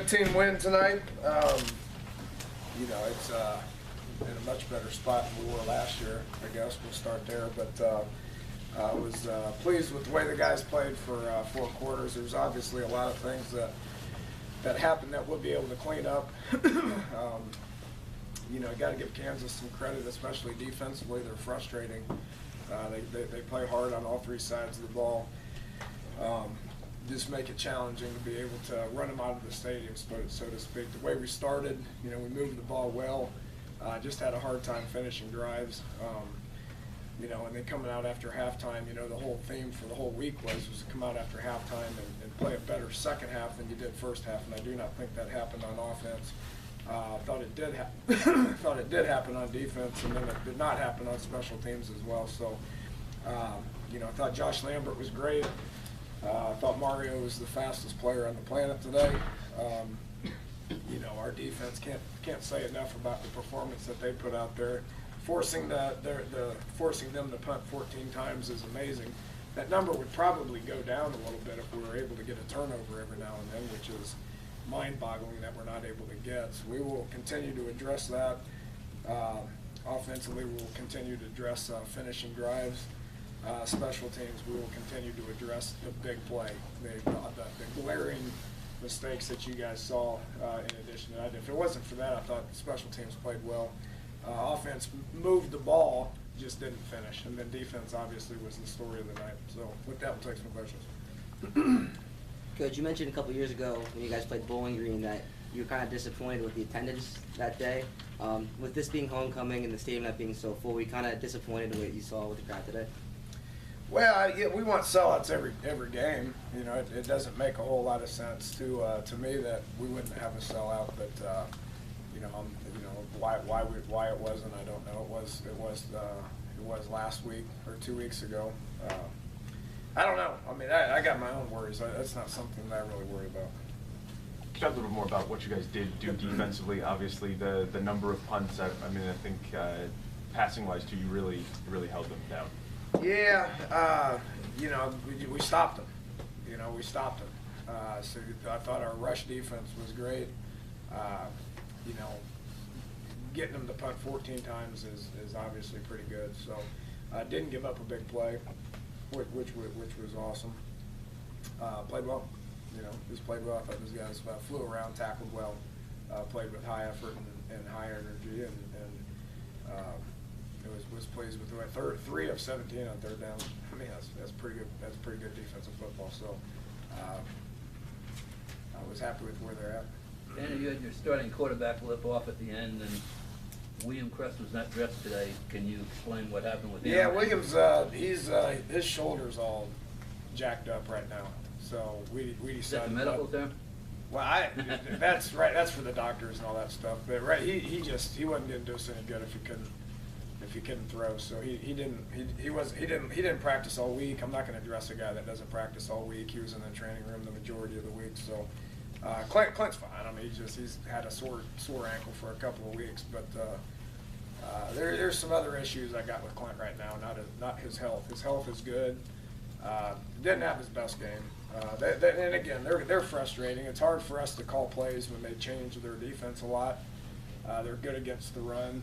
team win tonight. You know, it's in a much better spot than we were last year. I guess we'll start there. But I was pleased with the way the guys played for 4 quarters. There's obviously a lot of things that happened that we'll be able to clean up. You know, you got to give Kansas some credit, especially defensively. They're frustrating. They play hard on all 3 sides of the ball. Just make it challenging to be able to run them out of the stadium, so to speak. The way we started, you know, we moved the ball well. Just had a hard time finishing drives. You know, and then coming out after halftime, you know, the whole theme for the whole week was to come out after halftime and play a better second half than you did first half, and I do not think that happened on offense. Thought it did thought it did happen on defense, and then it did not happen on special teams as well. So, you know, I thought Josh Lambert was great. I thought Mario was the fastest player on the planet today. You know, our defense can't say enough about the performance that they put out there. Forcing them to punt 14 times is amazing. That number would probably go down a little bit if we were able to get a turnover every now and then, which is mind-boggling that we're not able to get. So we will continue to address that. Offensively, we will continue to address finishing drives. Special teams, we will continue to address the big play, the glaring mistakes that you guys saw in addition to that. If it wasn't for that, I thought special teams played well. Offense moved the ball, just didn't finish. And then defense obviously was the story of the night. So with that, we'll take some questions. Coach, you mentioned a couple years ago when you guys played Bowling Green that you were kind of disappointed with the attendance that day. With this being homecoming and the stadium not being so full, were you kind of disappointed in what you saw with the crowd today? Well, yeah, we want sellouts every game. You know, it doesn't make a whole lot of sense to me that we wouldn't have a sellout. But you know, why it wasn't, I don't know. It was last week or 2 weeks ago. I don't know. I mean, I got my own worries. That's not something that I really worry about. Can you talk a little more about what you guys did do defensively? Obviously, the number of punts. I mean, I think passing-wise, too, you really held them down. Yeah, you know, we stopped them. You know, we stopped them. So I thought our rush defense was great. You know, getting them to punt 14 times is obviously pretty good. So didn't give up a big play, which was awesome. Played well. You know, just played well. I thought those guys flew around, tackled well, played with high effort and high energy, and was pleased with the way 3 of 17 on third down. I mean, that's pretty good. That's pretty good defensive football. So I was happy with where they're at. Danny, you had your starting quarterback lip off at the end, and William Crest was not dressed today. Can you explain what happened with him? Yeah, Williams, his shoulder's all jacked up right now. So we decided. Is that the medical term? Well, that's right. That's for the doctors and all that stuff. But right, he wasn't going to do us any good if he couldn't throw. So he didn't practice all week. I'm not going to dress a guy that doesn't practice all week. He was in the training room the majority of the week. So Clint's fine. I mean, he's had a sore ankle for a couple of weeks. But there's some other issues I got with Clint right now. Not his health. His health is good. Didn't have his best game. And again, they're frustrating. It's hard for us to call plays when they change their defense a lot. They're good against the run.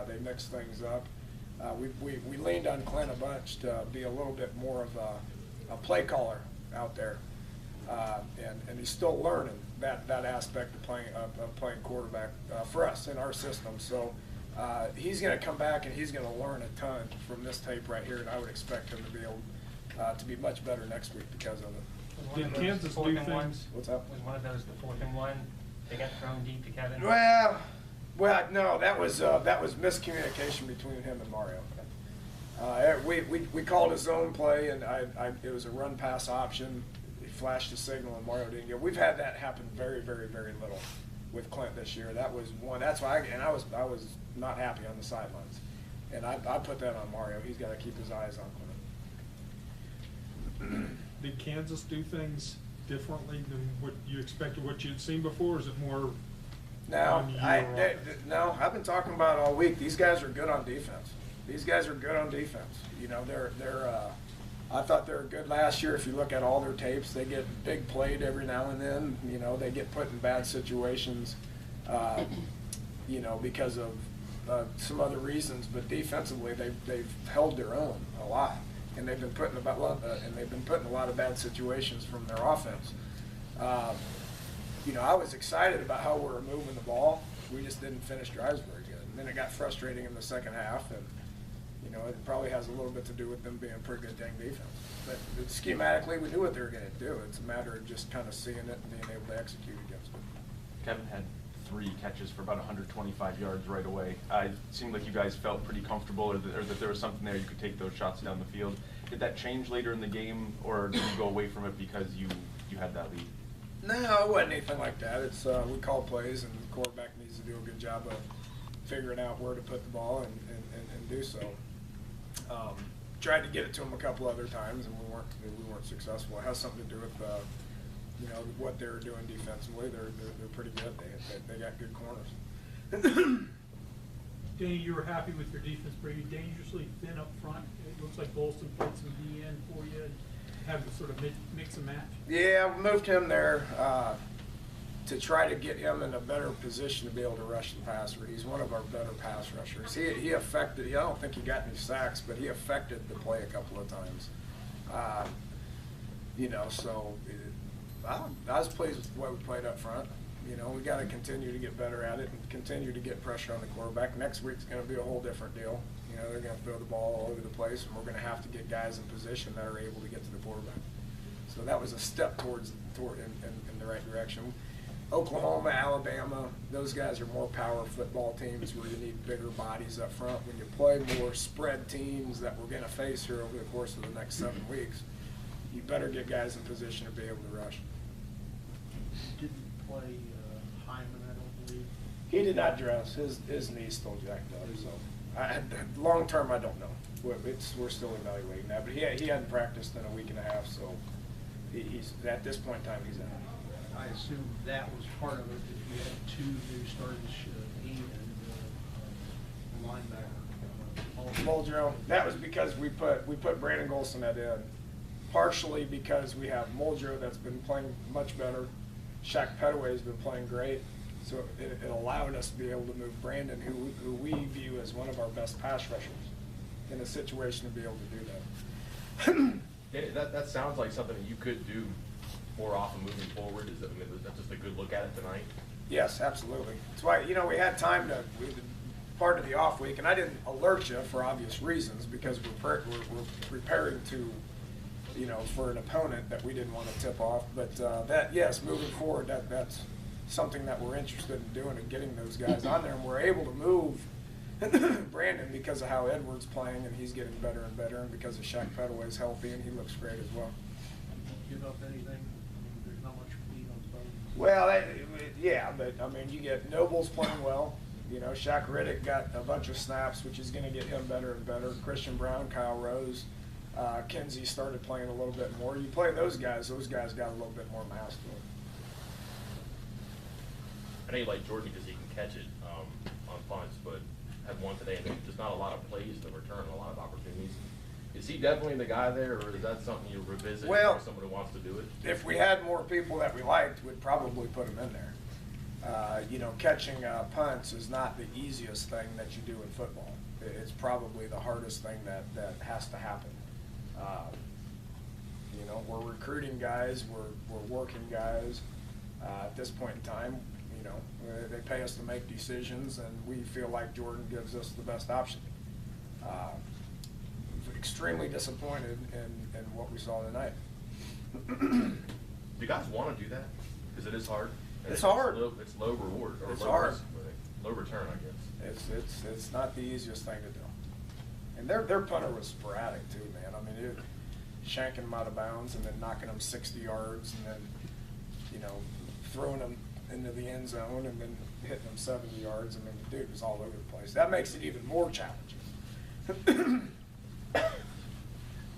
They mix things up. We leaned on Clint a bunch to be a little bit more of a play caller out there, and he's still learning that aspect of playing quarterback for us in our system. So he's going to come back and he's going to learn a ton from this tape right here, and I would expect him to be able to be much better next week because of it. Did Kansas do things? What's up? Was one of those the 4th and 1? They got thrown deep to Kevin? Well, no, that was miscommunication between him and Mario. We called a zone play, and it was a run pass option. He flashed a signal, and Mario didn't get. We've had that happen very, very, very little with Clint this year. That was one. That's why I was not happy on the sidelines, and I put that on Mario. He's got to keep his eyes on Clint. Did Kansas do things differently than what you expected, what you'd seen before, or is it more? No, I've been talking about it all week. These guys are good on defense. You know, they're I thought they were good last year. If you look at all their tapes, they get big played every now and then. You know, they get put in bad situations, you know, because of some other reasons. But defensively, they've held their own a lot, and they've been put in a lot of bad situations from their offense. You know, I was excited about how we were moving the ball. We just didn't finish drives very good, and then it got frustrating in the second half. And you know, it probably has a little bit to do with them being pretty good dang defense. But schematically, we knew what they were going to do. It's a matter of just kind of seeing it and being able to execute against it. Kevin had 3 catches for about 125 yards right away. It seemed like you guys felt pretty comfortable, or that there was something there you could take those shots down the field. Did that change later in the game, or did you go away from it because you had that lead? No, it wasn't anything like that. It's we call plays, and the quarterback needs to do a good job of figuring out where to put the ball and do so. Tried to get it to them a couple other times, and we weren't successful. It has something to do with you know, what they're doing defensively. They're pretty good. They got good corners. Danny, you were happy with your defense, but are you dangerously thin up front? It looks like Bolston played some DN for you and had to sort of mix and match. Yeah, we moved him there to try to get him in a better position to be able to rush the passer. He's one of our better pass rushers. He affected, I don't think he got any sacks, but he affected the play a couple of times. You know, so I was pleased with the way we played up front. You know, we got to continue to get better at it and continue to get pressure on the quarterback. Next week's going to be a whole different deal. You know, they're going to throw the ball all over the place, and we're going to have to get guys in position that are able to get to the quarterback. So that was a step toward in the right direction. Oklahoma, Alabama, those guys are more power football teams where you need bigger bodies up front. When you play more spread teams that we're going to face here over the course of the next 7 weeks, you better get guys in position to be able to rush. Didn't play Hyman, I don't believe. He did not dress. His knee's still jacked up. So long term, I don't know. We're still evaluating that. But he hadn't practiced in a week and a half, so he's at this point in time he's out. I assume that was part of it, that you had 2 new starters, he and linebacker. Muldrow. That was because we put Brandon Golsonet in, partially because we have Muldrow that's been playing much better. Shaq Petaway's been playing great, so it allowed us to be able to move Brandon, who we view as one of our best pass rushers, in a situation to be able to do that. That sounds like something that you could do more often moving forward. Is that just a good look at it tonight? Yes, absolutely. That's why, you know, we had time to, part of the off week, and I didn't alert you for obvious reasons because we're preparing to, you know, for an opponent that we didn't want to tip off. But that, yes, moving forward, that's something that we're interested in doing and getting those guys on there. And we're able to move Brandon because of how Edwards playing, and he's getting better and better, and because of Shaq Petaway's healthy and he looks great as well. Give up anything? I mean, there's not much speed on both. Well, yeah, but I mean, you get Noble's playing well. You know, Shaq Riddick got a bunch of snaps, which is going to get him better and better. Christian Brown, Kyle Rose, Kinsey started playing a little bit more. You play those guys got a little bit more mass to them. I know you like Jordan because he can catch it on punts, but had one today and there's not a lot of plays in the return, a lot of opportunities. Is he definitely the guy there, or is that something you revisit Well, for someone who wants to do it? If we had more people that we liked, we'd probably put him in there. You know, catching punts is not the easiest thing that you do in football. It's probably the hardest thing that has to happen. You know, we're recruiting guys, we're working guys. At this point in time, you know, they pay us to make decisions, and we feel like Jordan gives us the best option. Extremely disappointed in what we saw tonight. Do you guys want to do that? Because it is hard. It's hard. It's low reward. Or It's low hard. risk, low return, I guess. It's not the easiest thing to do. And their punter was sporadic too, man. I mean, shanking them out of bounds and then knocking them 60 yards and then, you know, throwing them into the end zone and then hitting them 70 yards. I mean, the dude was all over the place. That makes it even more challenging.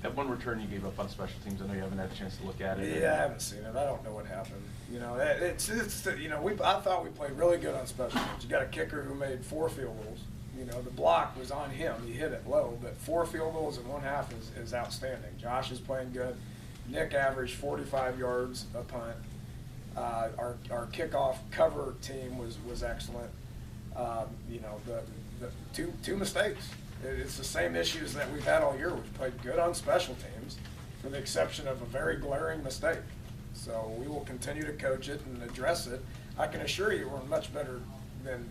That one return you gave up on special teams, I know you haven't had a chance to look at it. Yeah, I haven't seen it. I don't know what happened. You know, it's you know, I thought we played really good on special teams. You got a kicker who made 4 field goals. You know, the block was on him. He hit it low, but 4 field goals in 1/2 is outstanding. Josh is playing good. Nick averaged 45 yards a punt. Our kickoff cover team was excellent. You know, the two mistakes. It's the same issues that we've had all year. We've played good on special teams, for the exception of a very glaring mistake. So we will continue to coach it and address it. I can assure you we're much better than,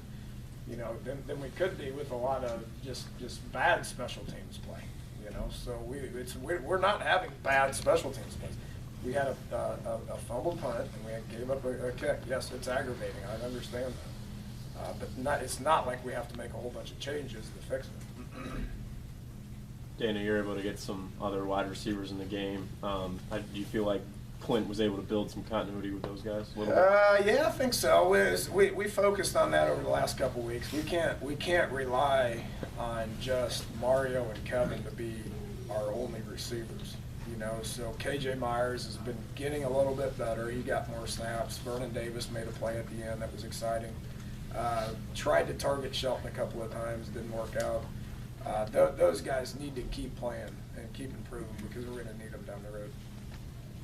you know, than we could be with a lot of just bad special teams play. You know, so we're not having bad special teams plays. We had a fumbled punt and we gave up a kick. Yes, it's aggravating. I understand that, but it's not like we have to make a whole bunch of changes to fix it. Dana, you're able to get some other wide receivers in the game. Do you feel like Clint was able to build some continuity with those guys a little bit? Yeah, I think so. We focused on that over the last couple of weeks. We can't rely on just Mario and Kevin to be our only receivers. You know, so KJ Myers has been getting a little bit better. He got more snaps. Vernon Davis made a play at the end that was exciting. Tried to target Shelton a couple of times, didn't work out. Those guys need to keep playing and keep improving because we're going to need them down the road.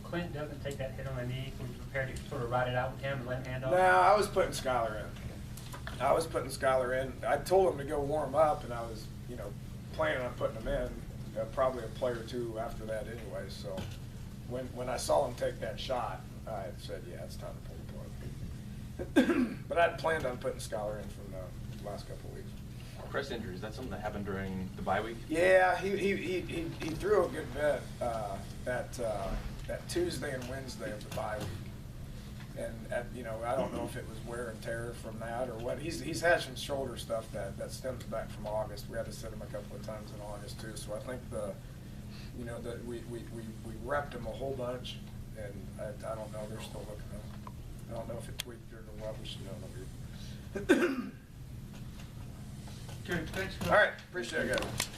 Clint doesn't take that hit on the knee. Can you prepare to sort of ride it out with him and let him hand off? No, I was putting Skylar in. I told him to go warm up, and I was, you know, planning on putting him in. Probably a play or two after that anyway. So when I saw him take that shot, I said, yeah, it's time to pull the plug. But I'd planned on putting Skylar in from the last couple of weeks. Crest injury, is that something that happened during the bye week? Yeah, he threw a good bit that Tuesday and Wednesday of the bye week. And you know, I don't know if it was wear and tear from that or what. He's had some shoulder stuff that stems back from August. We had to sit him a couple of times in August too. So I think we repped him a whole bunch, and I don't know. They're still looking at him. I don't know if it tweaked or what. We should know. Okay, thanks. All right, appreciate it, guys.